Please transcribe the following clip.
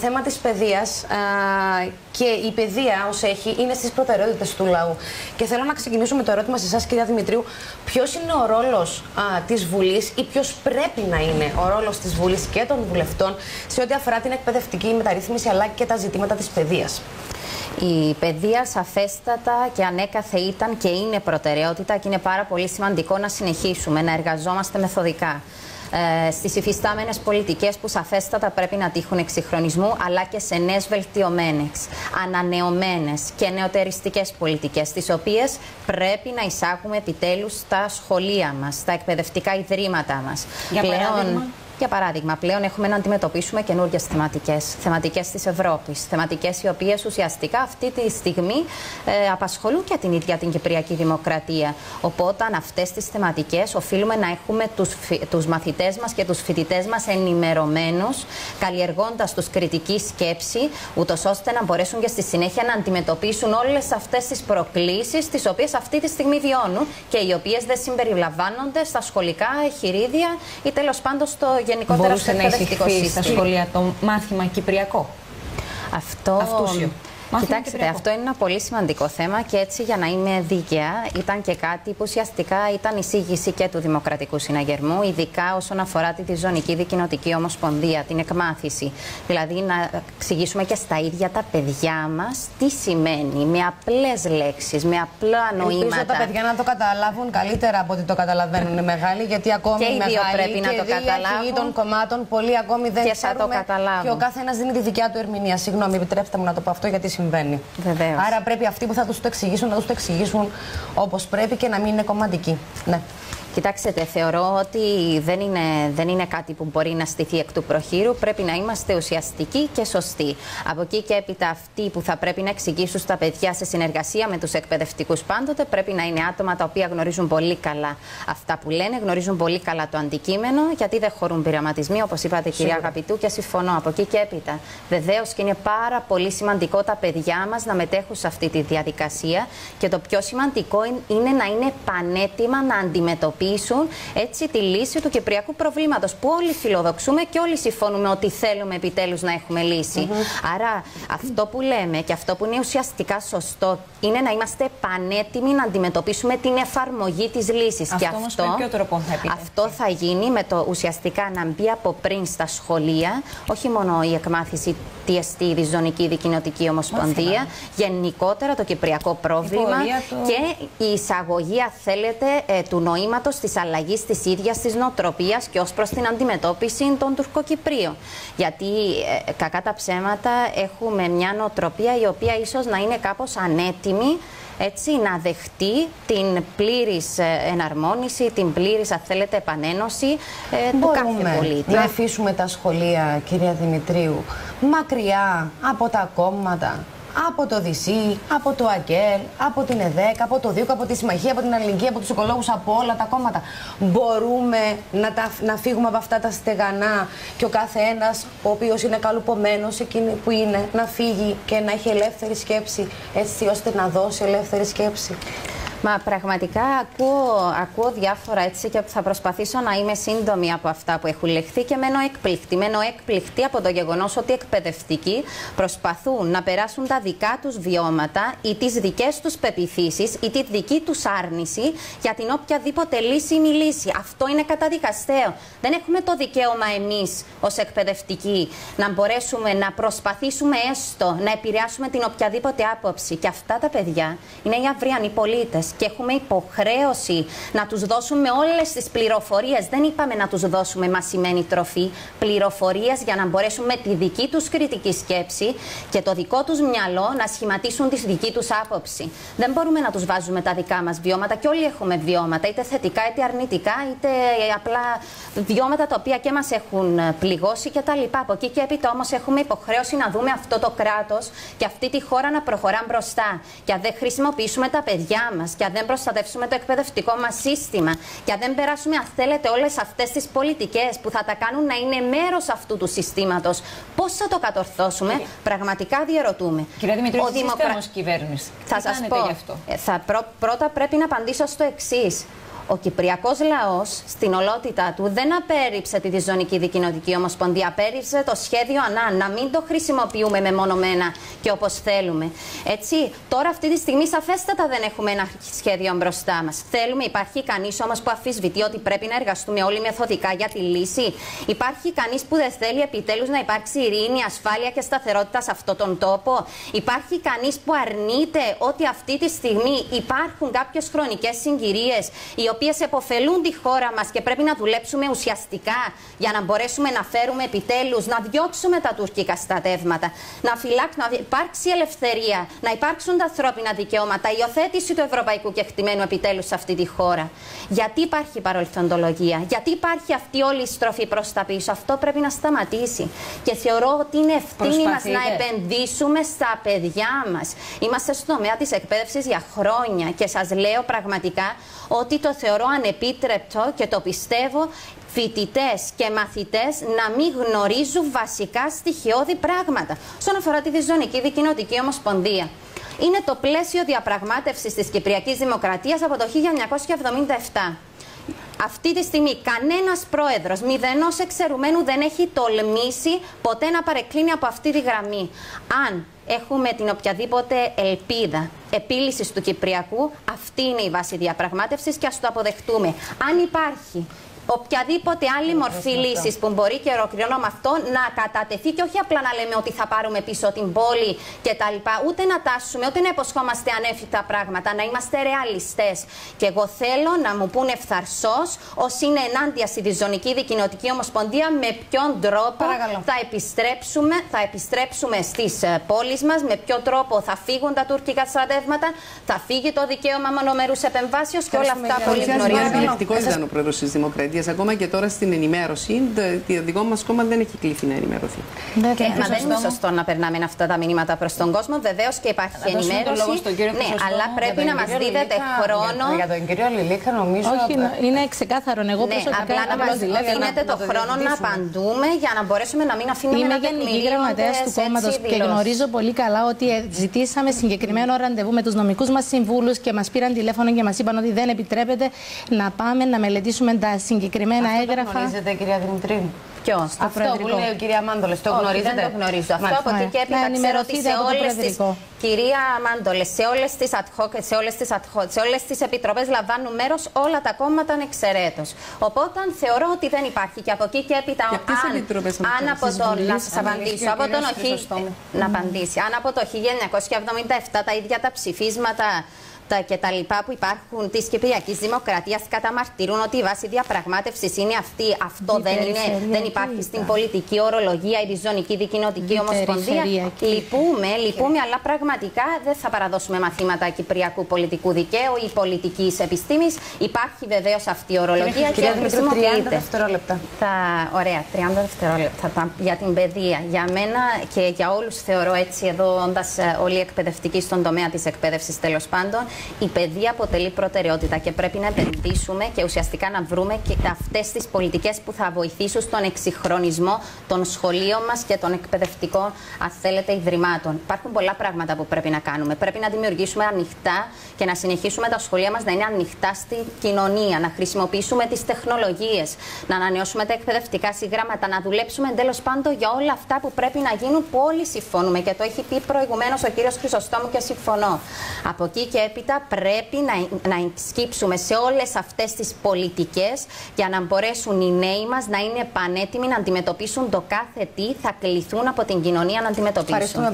θέμα της παιδείας και η παιδεία ως έχει είναι στις προτεραιότητες του λαού. Και θέλω να ξεκινήσω με το ερώτημα σε εσάς, κυρία Δημητρίου. Ποιος είναι ο ρόλος της Βουλής ή ποιος πρέπει να είναι ο ρόλος της Βουλής και των βουλευτών σε ό,τι αφορά την εκπαιδευτική μεταρρύθμιση αλλά και τα ζητήματα της παιδείας? Η παιδεία σαφέστατα και ανέκαθε ήταν και είναι προτεραιότητα και είναι πάρα πολύ σημαντικό να συνεχίσουμε να εργαζόμαστε μεθοδικά στις υφιστάμενες πολιτικές που σαφέστατα πρέπει να τύχουν εξυγχρονισμού, αλλά και σε νέες βελτιωμένες, ανανεωμένες και νεοτεριστικές πολιτικές, τις οποίες πρέπει να εισάγουμε επιτέλους στα σχολεία μας, στα εκπαιδευτικά ιδρύματα μας. Για παράδειγμα, πλέον έχουμε να αντιμετωπίσουμε καινούργιες θεματικές της Ευρώπης. Θεματικές οι οποίες ουσιαστικά αυτή τη στιγμή απασχολούν και την ίδια την Κυπριακή Δημοκρατία. Οπότε, αυτές τις θεματικές οφείλουμε να έχουμε τους μαθητές μας και τους φοιτητές μας ενημερωμένους, καλλιεργώντας τους κριτική σκέψη, ούτως ώστε να μπορέσουν και στη συνέχεια να αντιμετωπίσουν όλες αυτές τις προκλήσεις, τις οποίες αυτή τη στιγμή βιώνουν και οι οποίες δεν συμπεριλαμβάνονται στα σχολικά εχειρίδια ή τέλος πάντων στο γενικότερα μπορούσε να εισηχθεί στα σχολεία το μάθημα Κυπριακό? Αυτούσιο. Κοιτάξτε, αυτό είναι ένα πολύ σημαντικό θέμα και έτσι, για να είμαι δίκαια, ήταν και κάτι που ουσιαστικά ήταν εισήγηση και του Δημοκρατικού Συναγερμού, ειδικά όσον αφορά τη Ζωνική Δικοινοτική Ομοσπονδία, την εκμάθηση. Δηλαδή, να εξηγήσουμε και στα ίδια τα παιδιά μας τι σημαίνει, με απλές λέξεις, με απλά νοήματα. Ελπίζω τα παιδιά να το καταλάβουν καλύτερα από ότι το καταλαβαίνουν οι μεγάλοι, γιατί ακόμη και οι δύο πρέπει να το καταλάβουν. Των κομμάτων, πολλοί ακόμη δεν και ξέρουμε. θα το καταλάβουν. Και ο καθένας δίνει τη δικιά του ερμηνεία. Συγγνώμη, επιτρέψτε μου να το πω αυτό, γιατί συμβαίνει. Βεβαίως. Άρα πρέπει αυτοί που θα τους το εξηγήσουν να τους το εξηγήσουν όπως πρέπει και να μην είναι κομματικοί. Ναι. Κοιτάξτε, θεωρώ ότι δεν είναι κάτι που μπορεί να στηθεί εκ του προχείρου. Πρέπει να είμαστε ουσιαστικοί και σωστοί. Από εκεί και έπειτα, αυτοί που θα πρέπει να εξηγήσουν στα παιδιά σε συνεργασία με τους εκπαιδευτικούς πάντοτε πρέπει να είναι άτομα τα οποία γνωρίζουν πολύ καλά αυτά που λένε, γνωρίζουν πολύ καλά το αντικείμενο, γιατί δεν χωρούν πειραματισμοί, όπως είπατε, κυρία Αγαπητού, και συμφωνώ. Από εκεί και έπειτα, βεβαίως και είναι πάρα πολύ σημαντικό τα παιδιά μας να μετέχουν σε αυτή τη διαδικασία και το πιο σημαντικό είναι να είναι πανέτοιμα να αντιμετωπίσουν έτσι τη λύση του κυπριακού προβλήματος, που όλοι φιλοδοξούμε και όλοι συμφωνούμε ότι θέλουμε επιτέλους να έχουμε λύση. Άρα αυτό που λέμε και αυτό που είναι ουσιαστικά σωστό είναι να είμαστε πανέτοιμοι να αντιμετωπίσουμε την εφαρμογή της λύσης. Αυτό όμως με ποιο τρόπο θα επιτευχθεί? Αυτό θα γίνει με το ουσιαστικά να μπει από πριν στα σχολεία, όχι μόνο η εκμάθηση TST, η Ζωνική Δικοινοτική Ομοσπονδία, γενικότερα το κυπριακό πρόβλημα και η εισαγωγή, αν θέλετε, του νοήματος της αλλαγής της ίδιας της νοοτροπίας και ως προς την αντιμετώπιση των Τουρκοκυπρίων. Γιατί κακά τα ψέματα έχουμε μια νοοτροπία η οποία ίσως να είναι κάπως ανέτοιμη, έτσι, να δεχτεί την πλήρης εναρμόνιση, την πλήρης, αν θέλετε, επανένωση του κάθε πολίτη. Να αφήσουμε τα σχολεία, κυρία Δημητρίου, μακριά από τα κόμματα, από το ΔΥΣΥ, από το ΑΚΕΛ, από την ΕΔΕΚ, από το ΔΙΟΚ, από τη Συμμαχία, από την Αλληλεγγύη, από τους οικολόγους, από όλα τα κόμματα. Μπορούμε να φύγουμε από αυτά τα στεγανά και ο κάθε ένας, ο οποίος είναι καλουπωμένος εκείνη που είναι, να φύγει και να έχει ελεύθερη σκέψη, έτσι ώστε να δώσει ελεύθερη σκέψη? Μα πραγματικά ακούω διάφορα, έτσι, και θα προσπαθήσω να είμαι σύντομη από αυτά που έχουν λεχθεί και μένω έκπληκτη. Μένω έκπληκτη από το γεγονός ότι οι εκπαιδευτικοί προσπαθούν να περάσουν τα δικά τους βιώματα ή τις δικές τους πεποιθήσεις ή τη δική τους άρνηση για την οποιαδήποτε λύση ή μη λύση. Αυτό είναι καταδικαστέο. Δεν έχουμε το δικαίωμα εμείς ως εκπαιδευτικοί να μπορέσουμε να προσπαθήσουμε έστω να επηρεάσουμε την οποιαδήποτε άποψη. Και αυτά τα παιδιά είναι οι αυριανοί πολίτες. Και έχουμε υποχρέωση να τους δώσουμε όλες τις πληροφορίες. Δεν είπαμε να τους δώσουμε μασημένη τροφή, πληροφορίες για να μπορέσουν με τη δική τους κριτική σκέψη και το δικό τους μυαλό να σχηματίσουν τη δική τους άποψη. Δεν μπορούμε να τους βάζουμε τα δικά μας βιώματα, και όλοι έχουμε βιώματα, είτε θετικά είτε αρνητικά, είτε απλά βιώματα τα οποία και μας έχουν πληγώσει κτλ. Από εκεί και έπειτα όμως έχουμε υποχρέωση να δούμε αυτό το κράτος και αυτή τη χώρα να προχωρά μπροστά. Και αν δεν χρησιμοποιήσουμε τα παιδιά μας, και αν δεν προστατεύσουμε το εκπαιδευτικό μας σύστημα, και αν δεν περάσουμε, αν θέλετε, όλες αυτές τις πολιτικές που θα τα κάνουν να είναι μέρος αυτού του συστήματος, πώς θα το κατορθώσουμε? Πραγματικά διαρωτούμε. Κυρία Δημητρίου, εσείς είστε όμως κυβέρνηση. Θα σας πω. Πρώτα πρέπει να απαντήσω στο εξής. Ο Κυπριακός λαός στην ολότητά του δεν απέρριψε τη Διζωνική Δικοινοτική Ομοσπονδία, απέρριψε το σχέδιο ΑΝΑ, να μην το χρησιμοποιούμε μεμονωμένα και όπως θέλουμε. Έτσι, τώρα αυτή τη στιγμή σαφέστατα δεν έχουμε ένα σχέδιο μπροστά μας. Θέλουμε, υπάρχει κανείς όμως που αμφισβητεί ότι πρέπει να εργαστούμε όλοι μεθοδικά για τη λύση? Υπάρχει κανείς που δεν θέλει επιτέλους να υπάρξει ειρήνη, ασφάλεια και σταθερότητα σε αυτόν τον τόπο? Υπάρχει κανείς που αρνείται ότι αυτή τη στιγμή υπάρχουν κάποιες χρονικές συγκυρίες οι οποίες επωφελούν τη χώρα μας και πρέπει να δουλέψουμε ουσιαστικά για να μπορέσουμε να φέρουμε επιτέλους, να διώξουμε τα τουρκικά στρατεύματα, να υπάρξει ελευθερία, να υπάρξουν τα ανθρώπινα δικαιώματα, η υιοθέτηση του ευρωπαϊκού κεκτημένου επιτέλους σε αυτή τη χώρα? Γιατί υπάρχει παρελθοντολογία, γιατί υπάρχει αυτή όλη η στροφή προς τα πίσω? Αυτό πρέπει να σταματήσει. Και θεωρώ ότι είναι ευθύνη μας να επενδύσουμε στα παιδιά μας. Είμαστε στον τομέα της εκπαίδευσης για χρόνια και σας λέω πραγματικά ότι το θεωρώ ανεπίτρεπτο και το πιστεύω φοιτητές και μαθητές να μην γνωρίζουν βασικά στοιχειώδη πράγματα. Όσον αφορά τη Διζωνική Δικοινοτική Ομοσπονδία, είναι το πλαίσιο διαπραγμάτευσης της Κυπριακής Δημοκρατίας από το 1977. Αυτή τη στιγμή κανένας πρόεδρος, μηδενός εξαιρουμένου, δεν έχει τολμήσει ποτέ να παρεκκλίνει από αυτή τη γραμμή. Αν έχουμε την οποιαδήποτε ελπίδα επίλυσης του Κυπριακού, αυτή είναι η βάση διαπραγμάτευσης και ας το αποδεχτούμε. Αν υπάρχει οποιαδήποτε άλλη μορφή λύσης που μπορεί, και ολοκληρώνω με αυτό, να κατατεθεί και όχι απλά να λέμε ότι θα πάρουμε πίσω την πόλη κτλ. Ούτε να τάσουμε, ούτε να υποσχόμαστε ανέφικτα πράγματα, να είμαστε ρεαλιστές. Και εγώ θέλω να μου πούνε ευθαρσώς όσοι είναι ενάντια στη Διζωνική Δικοινοτική Ομοσπονδία με ποιον τρόπο θα επιστρέψουμε στις πόλεις μας, με ποιον τρόπο θα φύγουν τα τουρκικά στρατεύματα, θα φύγει το δικαίωμα μονομερούς επεμβάσεως και όλα αυτά πολύ γνωρίζουμε. Ακόμα και τώρα στην ενημέρωση, το δικό μας κόμμα δεν έχει κληθεί να ενημερωθεί. Μα δεν είναι σωστό να περνάμε αυτά τα μηνύματα προς τον κόσμο. Βεβαίως και υπάρχει ενημέρωση. Ναι, αλλά πρέπει να μας δίδετε χρόνο. Για τον κύριο Λιλίκα, νομίζω. Όχι, είναι ξεκάθαρο. Εγώ προσωπικά. Απλά να μας δίνετε το χρόνο να απαντούμε για να μπορέσουμε να μην αφήνουμε να τεκμηριώνονται. Είμαι γενική γραμματέας του κόμματος και γνωρίζω πολύ καλά ότι ζητήσαμε συγκεκριμένο ραντεβού με τους νομικούς μας συμβούλους και μας πήραν τηλέφωνο και μας είπαν ότι δεν επιτρέπεται να πάμε να μελετήσουμε τα συγκεκριμένα έγγραφα. Το γνωρίζετε, κυρία Δημητρίου? Ποιο? Αυτό που λέει ο κυρία Μάντολες, το γνωρίζετε? Δεν το γνωρίζω. Αυτό από εκεί και έπειτα ξέρω ότι σε όλες τις. Κυρία Μάντολες, σε όλες τις επιτροπές λαμβάνουν μέρος όλα τα κόμματα ανεξαιρέτως. Οπότε θεωρώ ότι δεν υπάρχει. Και από εκεί και έπειτα. Αν από το. Να σας απαντήσω. Να απαντήσει. Αν από το 1977 τα ίδια τα ψηφίσματα και τα λοιπά που υπάρχουν της Κυπριακής Δημοκρατίας καταμαρτυρούν ότι η βάση διαπραγμάτευσης είναι αυτή. Αυτό δεν υπάρχει στην πολιτική ορολογία, η Διζωνική Δικοινοτική Ομοσπονδία. Λυπούμε, αλλά πραγματικά δεν θα παραδώσουμε μαθήματα κυπριακού πολιτικού δικαίου ή πολιτικής επιστήμης. Υπάρχει βεβαίως αυτή η ορολογία και χρησιμοποιείται. 30 δευτερόλεπτα. Ωραία, 30 δευτερόλεπτα για την παιδεία. Για μένα και για όλους θεωρώ έτσι, εδώ όντας όλοι εκπαιδευτικοί στον τομέα της εκπαίδευσης τέλος πάντων, η παιδεία αποτελεί προτεραιότητα και πρέπει να επενδύσουμε και ουσιαστικά να βρούμε και αυτές τις πολιτικές που θα βοηθήσουν στον εξυγχρονισμό των σχολείων μας και των εκπαιδευτικών, αν θέλετε, ιδρυμάτων. Υπάρχουν πολλά πράγματα που πρέπει να κάνουμε. Πρέπει να δημιουργήσουμε ανοιχτά και να συνεχίσουμε τα σχολεία μας να είναι ανοιχτά στην κοινωνία, να χρησιμοποιήσουμε τις τεχνολογίες, να ανανεώσουμε τα εκπαιδευτικά συγγράμματα, να δουλέψουμε τέλος πάντων για όλα αυτά που πρέπει να γίνουν, που όλοι συμφωνούμε. Και το έχει πει προηγουμένως ο κύριος Χρυσοστόμου και συμφωνώ. Από εκεί και έπειτα πρέπει να σκύψουμε σε όλες αυτές τις πολιτικές για να μπορέσουν οι νέοι μας να είναι πανέτοιμοι να αντιμετωπίσουν το κάθε τι θα κληθούν από την κοινωνία να αντιμετωπίσουν.